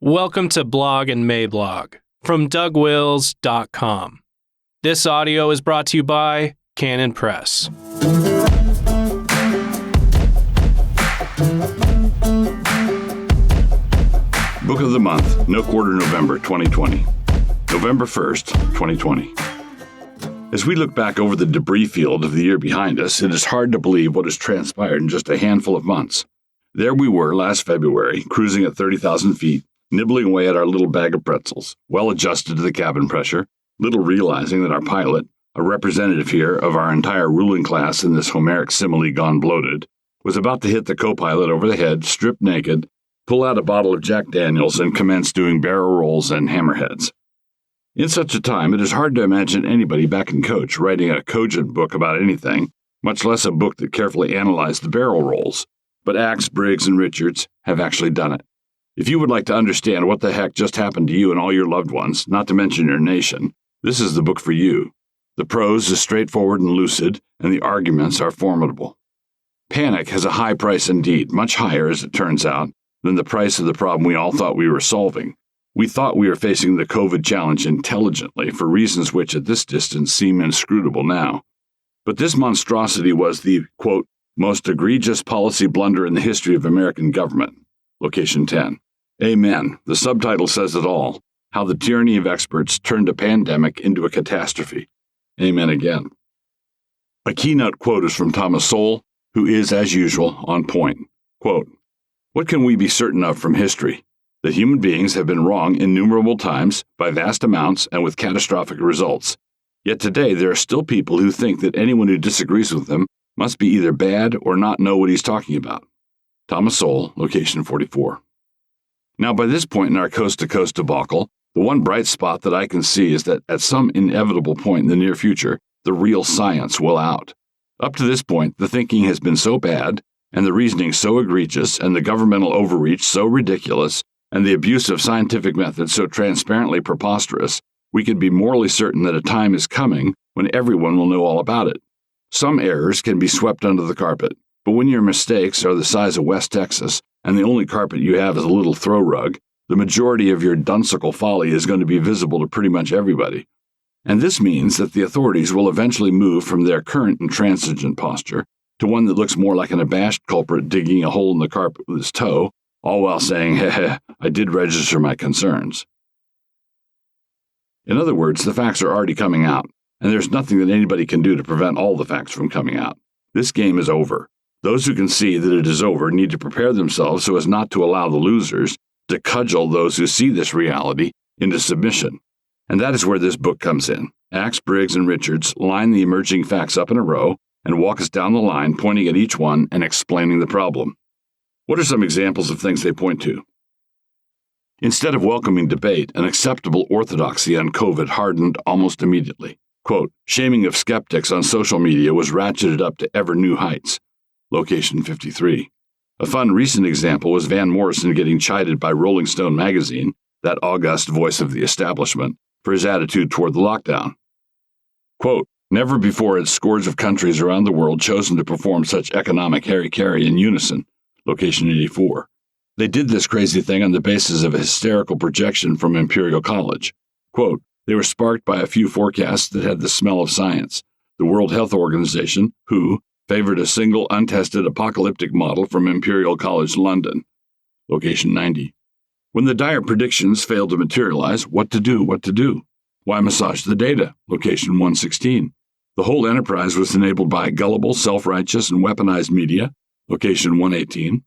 Welcome to Blog and Mablog from DougWills.com. This audio is brought to you by Canon Press. Book of the Month, No Quarter November 2020. November 1st, 2020. As we look back over the debris field of the year behind us, it is hard to believe what has transpired in just a handful of months. There we were last February, cruising at 30,000 feet, nibbling away at our little bag of pretzels, well adjusted to the cabin pressure, little realizing that our pilot, a representative here of our entire ruling class in this Homeric simile gone bloated, was about to hit the co-pilot over the head, strip naked, pull out a bottle of Jack Daniels, and commence doing barrel rolls and hammerheads. In such a time, it is hard to imagine anybody back in coach writing a cogent book about anything, much less a book that carefully analyzed the barrel rolls. But Axe, Briggs, and Richards have actually done it. If you would like to understand what the heck just happened to you and all your loved ones, not to mention your nation, this is the book for you. The prose is straightforward and lucid, and the arguments are formidable. Panic has a high price indeed, much higher, as it turns out, than the price of the problem we all thought we were solving. We thought we were facing the COVID challenge intelligently for reasons which at this distance seem inscrutable now. But this monstrosity was the, quote, most egregious policy blunder in the history of American government. Location 10. Amen. The subtitle says it all. How the tyranny of experts turned a pandemic into a catastrophe. Amen again. A keynote quote is from Thomas Sowell, who is, as usual, on point. Quote, what can we be certain of from history? That human beings have been wrong innumerable times, by vast amounts, and with catastrophic results. Yet today there are still people who think that anyone who disagrees with them must be either bad or not know what he's talking about. Thomas Sowell, location 44. Now, by this point in our coast-to-coast debacle, the one bright spot that I can see is that at some inevitable point in the near future, the real science will out. Up to this point, the thinking has been so bad, and the reasoning so egregious, and the governmental overreach so ridiculous, and the abuse of scientific methods so transparently preposterous, we can be morally certain that a time is coming when everyone will know all about it. Some errors can be swept under the carpet, but when your mistakes are the size of West Texas, and the only carpet you have is a little throw rug, the majority of your dunsical folly is going to be visible to pretty much everybody. And this means that the authorities will eventually move from their current intransigent posture to one that looks more like an abashed culprit digging a hole in the carpet with his toe, all while saying, heh, I did register my concerns. In other words, the facts are already coming out, and there's nothing that anybody can do to prevent all the facts from coming out. This game is over. Those who can see that it is over need to prepare themselves so as not to allow the losers to cudgel those who see this reality into submission. And that is where this book comes in. Axe, Briggs, and Richards line the emerging facts up in a row and walk us down the line, pointing at each one and explaining the problem. What are some examples of things they point to? Instead of welcoming debate, an acceptable orthodoxy on COVID hardened almost immediately. Quote, shaming of skeptics on social media was ratcheted up to ever new heights. Location 53. A fun recent example was Van Morrison getting chided by Rolling Stone magazine, that august voice of the establishment, for his attitude toward the lockdown. Quote, never before had scores of countries around the world chosen to perform such economic hara-kiri in unison. Location 84. They did this crazy thing on the basis of a hysterical projection from Imperial College. Quote, they were sparked by a few forecasts that had the smell of science. The World Health Organization, WHO, favored a single untested apocalyptic model from Imperial College London. Location 90. When the dire predictions failed to materialize, what to do? Why massage the data? Location 116. The whole enterprise was enabled by gullible, self-righteous, and weaponized media. Location 118.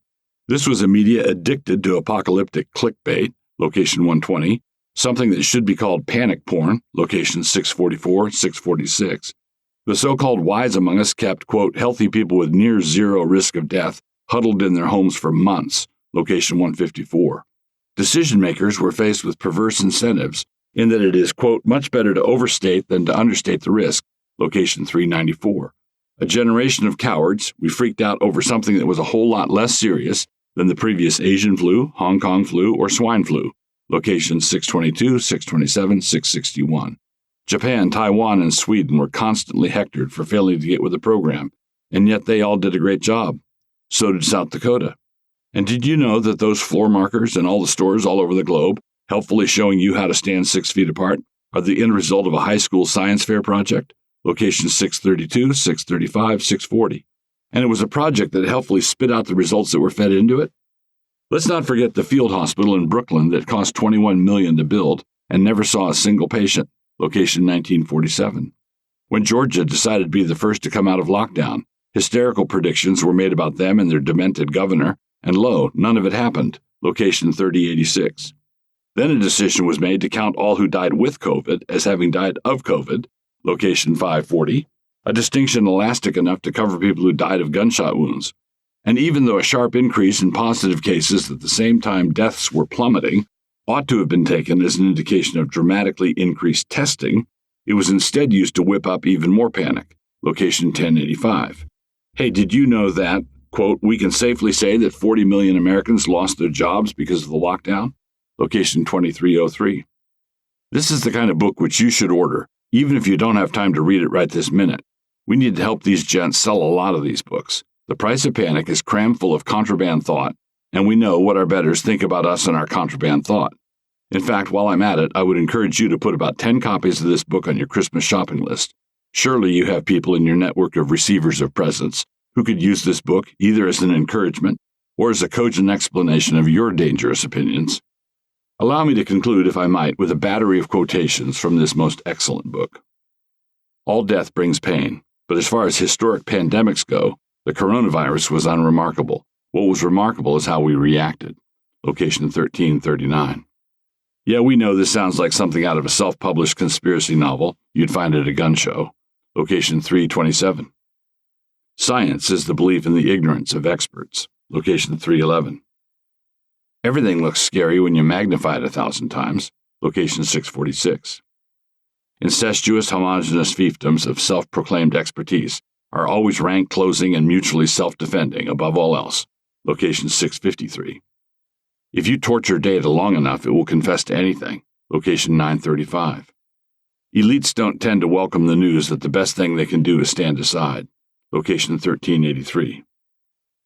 This was a media addicted to apocalyptic clickbait. Location 120. Something that should be called panic porn. Location 644, 646. The so-called wise among us kept, quote, healthy people with near zero risk of death huddled in their homes for months. Location 154. Decision makers were faced with perverse incentives in that it is, quote, much better to overstate than to understate the risk. Location 394. A generation of cowards, we freaked out over something that was a whole lot less serious than the previous Asian flu, Hong Kong flu, or swine flu. Locations 622, 627, 661. Japan, Taiwan, and Sweden were constantly hectored for failing to get with the program, and yet they all did a great job. So did South Dakota. And did you know that those floor markers in all the stores all over the globe, helpfully showing you how to stand 6 feet apart, are the end result of a high school science fair project? Location 632, 635, 640. And it was a project that helpfully spit out the results that were fed into it? Let's not forget the field hospital in Brooklyn that cost $21 million to build and never saw a single patient. Location 1947. When Georgia decided to be the first to come out of lockdown, hysterical predictions were made about them and their demented governor, and lo, none of it happened. Location 3086. Then a decision was made to count all who died with COVID as having died of COVID. Location 540. A distinction elastic enough to cover people who died of gunshot wounds. And even though a sharp increase in positive cases at the same time deaths were plummeting ought to have been taken as an indication of dramatically increased testing, it was instead used to whip up even more panic. Location 1085. Hey, did you know that, quote, we can safely say that 40 million Americans lost their jobs because of the lockdown? Location 2303. This is the kind of book which you should order, even if you don't have time to read it right this minute. We need to help these gents sell a lot of these books. The Price of Panic is crammed full of contraband thought, and we know what our betters think about us and our contraband thought. In fact, while I'm at it, I would encourage you to put about 10 copies of this book on your Christmas shopping list. Surely you have people in your network of receivers of presents who could use this book either as an encouragement or as a cogent explanation of your dangerous opinions. Allow me to conclude, if I might, with a battery of quotations from this most excellent book. All death brings pain, but as far as historic pandemics go, the coronavirus was unremarkable. What was remarkable is how we reacted. Location 1339. Yeah, we know this sounds like something out of a self-published conspiracy novel you'd find at a gun show. Location 327. Science is the belief in the ignorance of experts. Location 311. Everything looks scary when you magnify it 1,000 times. Location 646. Incestuous, homogeneous fiefdoms of self-proclaimed expertise are always rank closing and mutually self-defending above all else. Location 653. If you torture data long enough, it will confess to anything. Location 935. Elites don't tend to welcome the news that the best thing they can do is stand aside. Location 1383.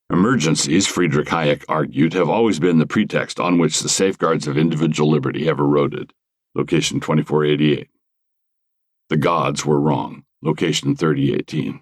Emergencies, Friedrich Hayek argued, have always been the pretext on which the safeguards of individual liberty have eroded. Location 2488. The gods were wrong. Location 3018.